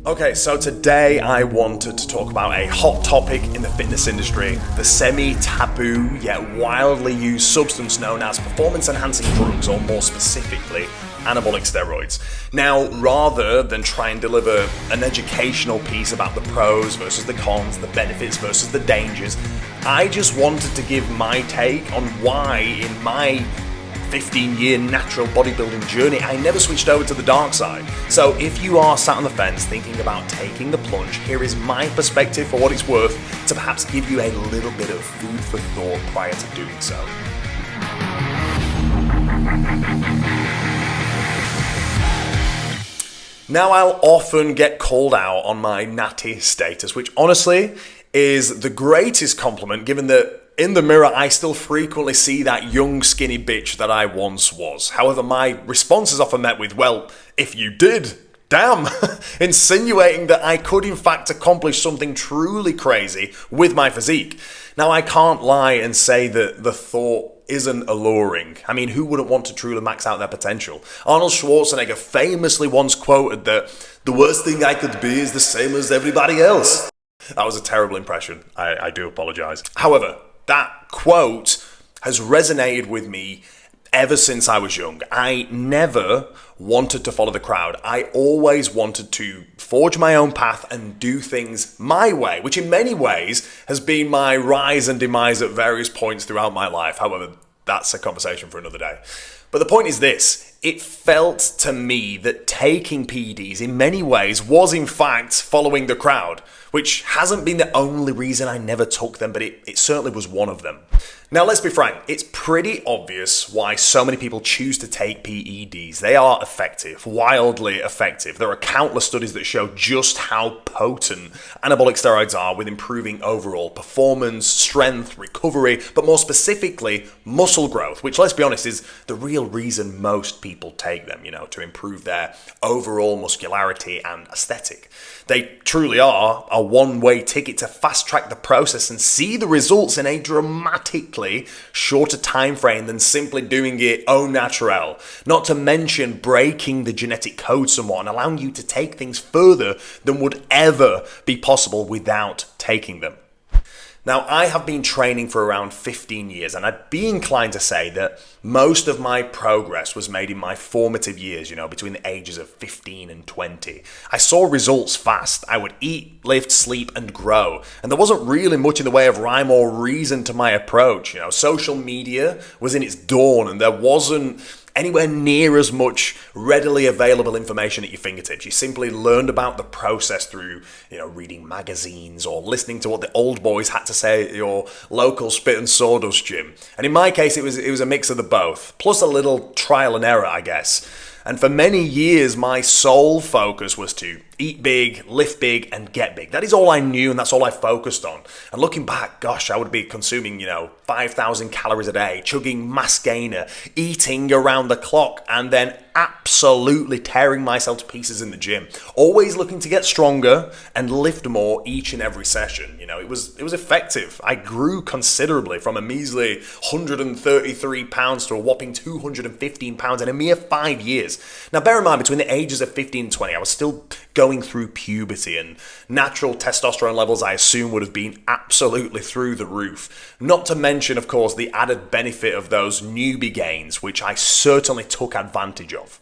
Okay, so today I wanted to talk about a hot topic in the fitness industry, the semi-taboo yet wildly used substance known as performance-enhancing drugs, or more specifically, anabolic steroids. Now, rather than try and deliver an educational piece about the pros versus the cons, the benefits versus the dangers, I just wanted to give my take on why in my 15-year natural bodybuilding journey, I never switched over to the dark side. So if you are sat on the fence thinking about taking the plunge, here is my perspective for what it's worth to perhaps give you a little bit of food for thought prior to doing so. Now, I'll often get called out on my natty status, which honestly is the greatest compliment given that in the mirror, I still frequently see that young, skinny bitch that I once was. However, my response is often met with, well, if you did, damn, insinuating that I could in fact accomplish something truly crazy with my physique. Now, I can't lie and say that the thought isn't alluring. I mean, who wouldn't want to truly max out their potential? Arnold Schwarzenegger famously once quoted that the worst thing I could be is the same as everybody else. That was a terrible impression. I do apologize. However, that quote has resonated with me ever since I was young. I never wanted to follow the crowd. I always wanted to forge my own path and do things my way, which in many ways has been my rise and demise at various points throughout my life. However, that's a conversation for another day. But the point is this, it felt to me that taking PEDs in many ways was in fact following the crowd, which hasn't been the only reason I never took them, but it certainly was one of them. Now, let's be frank, it's pretty obvious why so many people choose to take PEDs. They are effective, wildly effective. There are countless studies that show just how potent anabolic steroids are with improving overall performance, strength, recovery, but more specifically, muscle growth, which, let's be honest, is the real reason most people take them, to improve their overall muscularity and aesthetic. They truly are a one-way ticket to fast-track the process and see the results in a dramatically shorter time frame than simply doing it au naturel. Not to mention breaking the genetic code somewhat and allowing you to take things further than would ever be possible without taking them. Now, I have been training for around 15 years, and I'd be inclined to say that most of my progress was made in my formative years, between the ages of 15 and 20. I saw results fast. I would eat, lift, sleep, and grow. And there wasn't really much in the way of rhyme or reason to my approach. Social media was in its dawn, and there wasn't anywhere near as much readily available information at your fingertips. You simply learned about the process through, reading magazines or listening to what the old boys had to say at your local spit and sawdust gym. And in my case, it was a mix of the both, plus a little trial and error, I guess. And for many years, my sole focus was to eat big, lift big, and get big. That is all I knew, and that's all I focused on. And looking back, gosh, I would be consuming, 5,000 calories a day, chugging mass gainer, eating around the clock, and then absolutely tearing myself to pieces in the gym. Always looking to get stronger and lift more each and every session. It was effective. I grew considerably from a measly 133 pounds to a whopping 215 pounds in a mere 5 years. Now, bear in mind, between the ages of 15 and 20, I was still going through puberty, and natural testosterone levels, I assume, would have been absolutely through the roof. Not to mention, of course, the added benefit of those newbie gains, which I certainly took advantage of.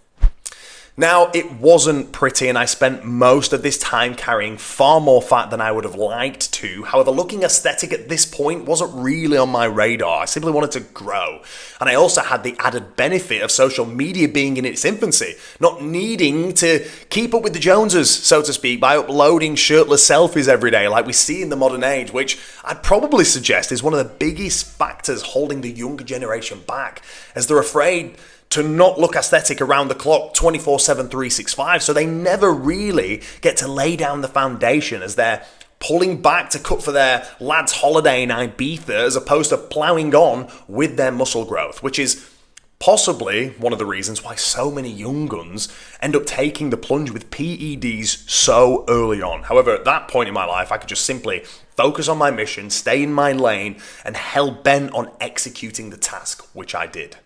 Now, it wasn't pretty, and I spent most of this time carrying far more fat than I would have liked to. However, looking aesthetic at this point wasn't really on my radar. I simply wanted to grow. And I also had the added benefit of social media being in its infancy, not needing to keep up with the Joneses, so to speak, by uploading shirtless selfies every day like we see in the modern age, which I'd probably suggest is one of the biggest factors holding the younger generation back, as they're afraid to not look aesthetic around the clock 24/7, 365, so they never really get to lay down the foundation as they're pulling back to cut for their lad's holiday in Ibiza as opposed to ploughing on with their muscle growth, which is possibly one of the reasons why so many young guns end up taking the plunge with PEDs so early on. However, at that point in my life, I could just simply focus on my mission, stay in my lane, and hell-bent on executing the task, which I did.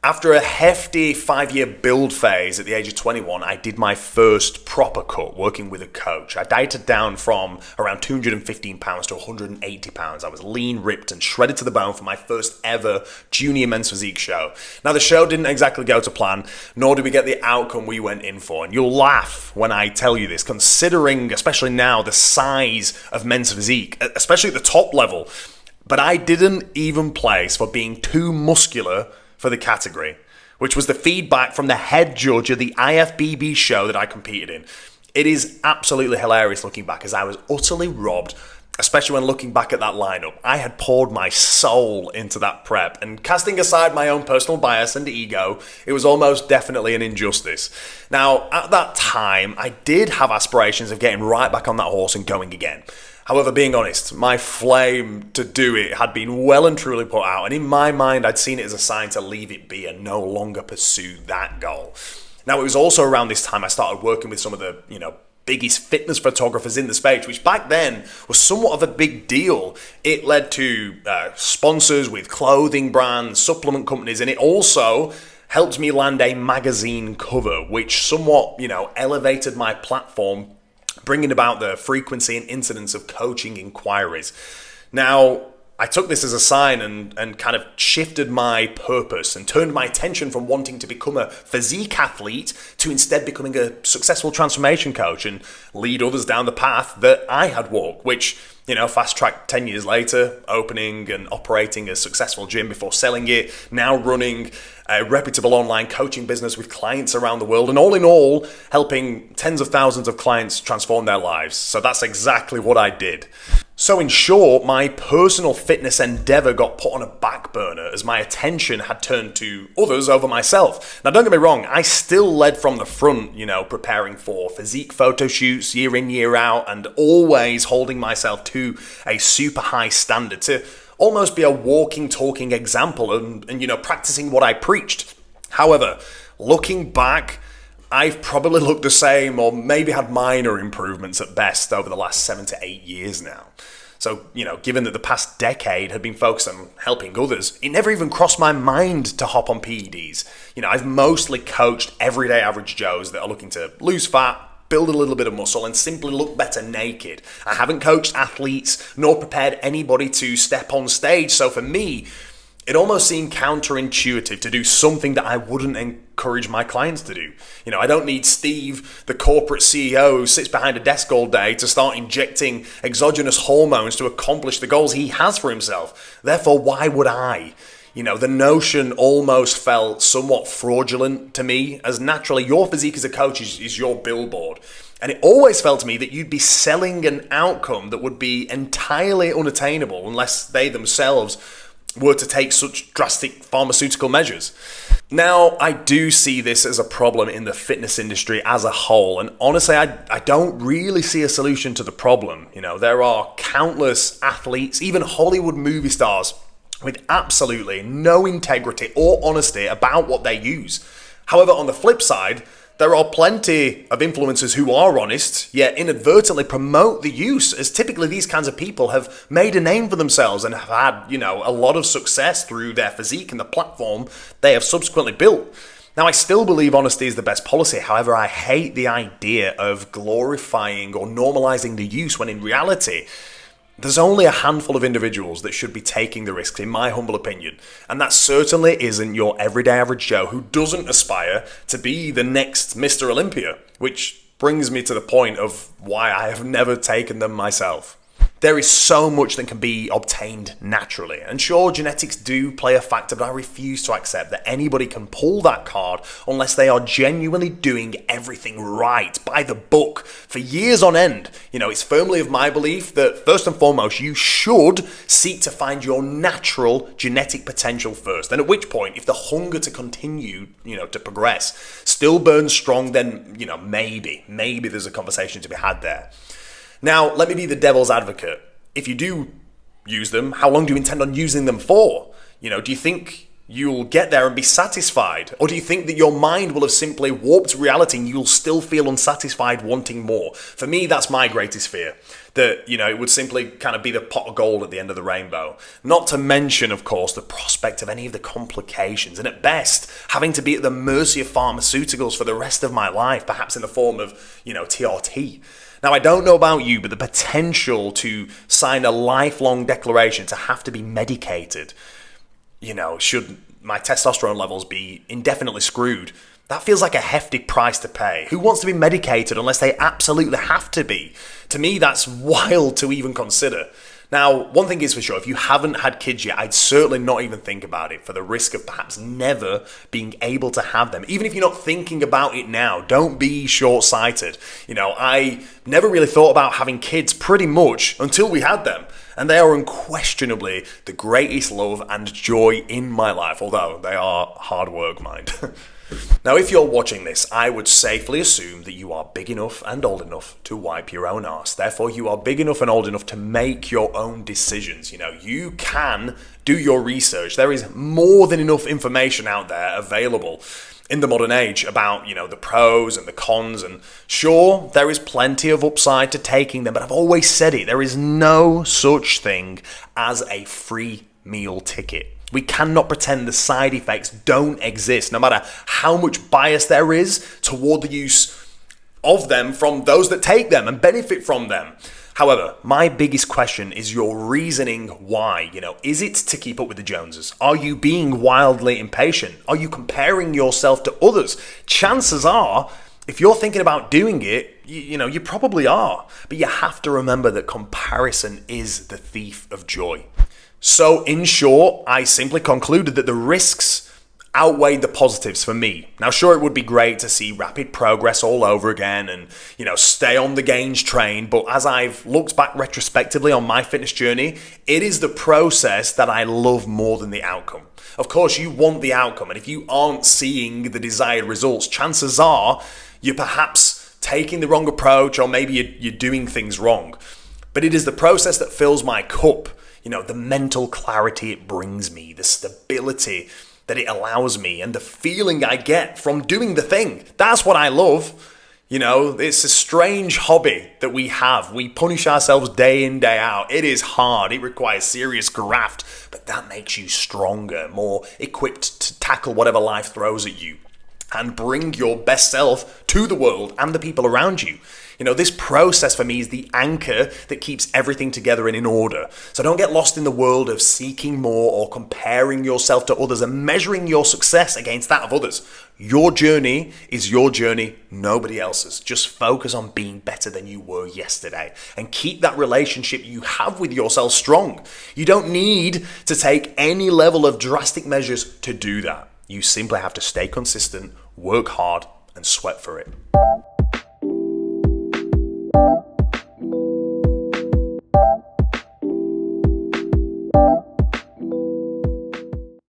After a hefty 5-year build phase at the age of 21, I did my first proper cut working with a coach. I dieted down from around 215 pounds to 180 pounds. I was lean, ripped, and shredded to the bone for my first ever junior men's physique show. Now, the show didn't exactly go to plan, nor did we get the outcome we went in for. And you'll laugh when I tell you this, considering, especially now, the size of men's physique, especially at the top level. But I didn't even place for being too muscular for the category, which was the feedback from the head judge of the IFBB show that I competed in. It is absolutely hilarious looking back, as I was utterly robbed, especially when looking back at that lineup. I had poured my soul into that prep, and casting aside my own personal bias and ego, it was almost definitely an injustice. Now, at that time, I did have aspirations of getting right back on that horse and going again. However, being honest, my flame to do it had been well and truly put out, and in my mind, I'd seen it as a sign to leave it be and no longer pursue that goal. Now, it was also around this time I started working with some of the, biggest fitness photographers in the space, which back then was somewhat of a big deal. It led to sponsors with clothing brands, supplement companies, and it also helped me land a magazine cover, which somewhat, elevated my platform, bringing about the frequency and incidence of coaching inquiries. Now, I took this as a sign and kind of shifted my purpose and turned my attention from wanting to become a physique athlete to instead becoming a successful transformation coach and lead others down the path that I had walked, which, fast track 10 years later, opening and operating a successful gym before selling it, now running a reputable online coaching business with clients around the world, and all in all, helping tens of thousands of clients transform their lives. So that's exactly what I did. So in short, my personal fitness endeavor got put on a back burner as my attention had turned to others over myself. Now, don't get me wrong, I still led from the front, preparing for physique photo shoots year in, year out, and always holding myself to a super high standard to almost be a walking, talking example and practicing what I preached. However, looking back, I've probably looked the same or maybe had minor improvemms at best over the last 7 to 8 years now. So, given that the past decade had been focused on helping others, it never even crossed my mind to hop on PEDs. I've mostly coached everyday average Joes that are looking to lose fat, build a little bit of muscle, and simply look better naked. I haven't coached athletes nor prepared anybody to step on stage. So for me, it almost seemed counterintuitive to do something that I wouldn't encourage my clients to do. I don't need Steve, the corporate CEO who sits behind a desk all day, to start injecting exogenous hormones to accomplish the goals he has for himself. Therefore, why would I? The notion almost felt somewhat fraudulent to me, as naturally your physique as a coach is your billboard. And it always felt to me that you'd be selling an outcome that would be entirely unattainable unless they themselves were to take such drastic pharmaceutical measures. Now, I do see this as a problem in the fitness industry as a whole, and honestly, I don't really see a solution to the problem. There are countless athletes, even Hollywood movie stars, with absolutely no integrity or honesty about what they use. However, on the flip side, there are plenty of influencers who are honest, yet inadvertently promote the use, as typically these kinds of people have made a name for themselves and have had, a lot of success through their physique and the platform they have subsequently built. Now, I still believe honesty is the best policy. However, I hate the idea of glorifying or normalizing the use when in reality, there's only a handful of individuals that should be taking the risks, in my humble opinion. And that certainly isn't your everyday average Joe who doesn't aspire to be the next Mr. Olympia, which brings me to the point of why I have never taken them myself. There is so much that can be obtained naturally. And sure, genetics do play a factor, but I refuse to accept that anybody can pull that card unless they are genuinely doing everything right, by the book, for years on end. It's firmly of my belief that first and foremost, you should seek to find your natural genetic potential first. And at which point, if the hunger to continue, to progress still burns strong, then, maybe there's a conversation to be had there. Now, let me be the devil's advocate. If you do use them, how long do you intend on using them for? Do you think, you'll get there and be satisfied? Or do you think that your mind will have simply warped reality and you'll still feel unsatisfied, wanting more? For me, that's my greatest fear. That, it would simply kind of be the pot of gold at the end of the rainbow. Not to mention, of course, the prospect of any of the complications, and at best, having to be at the mercy of pharmaceuticals for the rest of my life, perhaps in the form of, TRT. Now, I don't know about you, but the potential to sign a lifelong declaration to have to be medicated, should my testosterone levels be indefinitely screwed, that feels like a hefty price to pay. Who wants to be medicated unless they absolutely have to be? To me, that's wild to even consider. Now, one thing is for sure, if you haven't had kids yet, I'd certainly not even think about it, for the risk of perhaps never being able to have them. Even if you're not thinking about it now, don't be short-sighted. I never really thought about having kids pretty much until we had them. And they are unquestionably the greatest love and joy in my life, although they are hard work, mind. Now, if you're watching this, I would safely assume that you are big enough and old enough to wipe your own arse. Therefore, you are big enough and old enough to make your own decisions. You can do your research. There is more than enough information out there available in the modern age about, the pros and the cons. And sure, there is plenty of upside to taking them, but I've always said it, there is no such thing as a free meal ticket. We cannot pretend the side effects don't exist, no matter how much bias there is toward the use of them from those that take them and benefit from them. However, my biggest question is your reasoning why. Is it to keep up with the Joneses? Are you being wildly impatient? Are you comparing yourself to others? Chances are, if you're thinking about doing it, you probably are. But you have to remember that comparison is the thief of joy. So in short, I simply concluded that the risks outweighed the positives for me. Now, sure, it would be great to see rapid progress all over again and, stay on the gains train. But as I've looked back retrospectively on my fitness journey, it is the process that I love more than the outcome. Of course, you want the outcome. And if you aren't seeing the desired results, chances are you're perhaps taking the wrong approach, or maybe you're doing things wrong. But it is the process that fills my cup. The mental clarity it brings me, the stability that it allows me, and the feeling I get from doing the thing. That's what I love. It's a strange hobby that we have. We punish ourselves day in, day out. It is hard. It requires serious graft, but that makes you stronger, more equipped to tackle whatever life throws at you and bring your best self to the world and the people around you. This process for me is the anchor that keeps everything together and in order. So don't get lost in the world of seeking more or comparing yourself to others and measuring your success against that of others. Your journey is your journey, nobody else's. Just focus on being better than you were yesterday and keep that relationship you have with yourself strong. You don't need to take any level of drastic measures to do that. You simply have to stay consistent, work hard, and sweat for it.